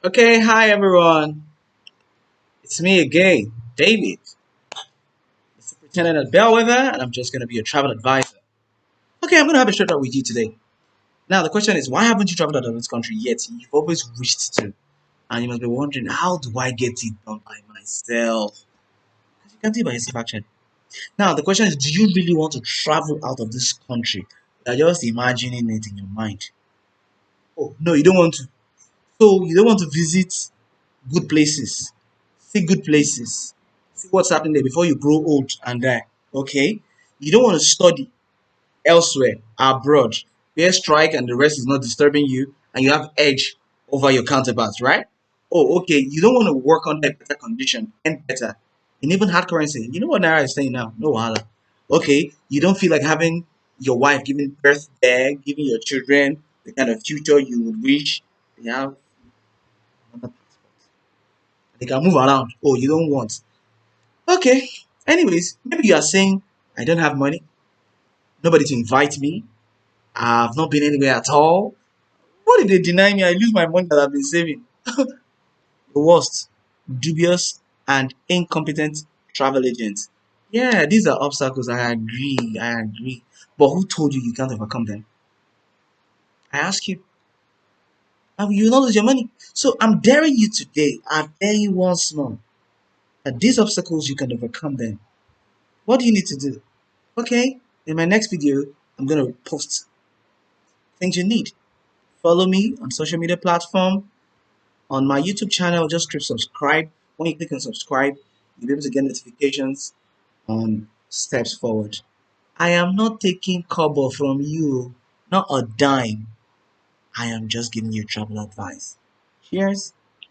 Okay, hi everyone. It's me again, David. It's pretending at Bellwether, and I'm just gonna be a travel advisor. Okay, I'm gonna have a short talk with you today. Now, the question is, why haven't you traveled out of this country yet? You've always wished to, and you must be wondering, how do I get it done by myself? Because you can't do it by yourself, actually. Now, the question is, do you really want to travel out of this country? You're just imagining it in your mind. Oh, no, you don't want to. So, you don't want to visit good places, see good places, see what's happening there before you grow old and die. Okay? You don't want to study elsewhere, abroad, where strike and the rest is not disturbing you and you have edge over your counterparts, right? Oh, okay. You don't want to work under better condition and better. And even hard currency. You know what Naira is saying now? No wahala. Okay. You don't feel like having your wife giving birth there, giving your children the kind of future you would wish they have another passport. They can move around. Oh, you don't want. Okay. Anyways, maybe you are saying I don't have money, nobody to invite me. I've not been anywhere at all. What if they deny me? I lose my money that I've been saving. The worst, dubious and incompetent travel agents. Yeah, these are obstacles. I agree. I agree. But who told you you can't overcome them? I ask you. And you will not lose your money. So I'm daring you today. I dare you once more that these obstacles you can overcome them. What do you need to do? Okay, in my next video, I'm gonna post things you need. Follow me on social media platform. On my YouTube channel, just click subscribe. When you click on subscribe, you'll be able to get notifications on steps forward. I am not taking kobo from you, not a dime. I am just giving you travel advice. Cheers.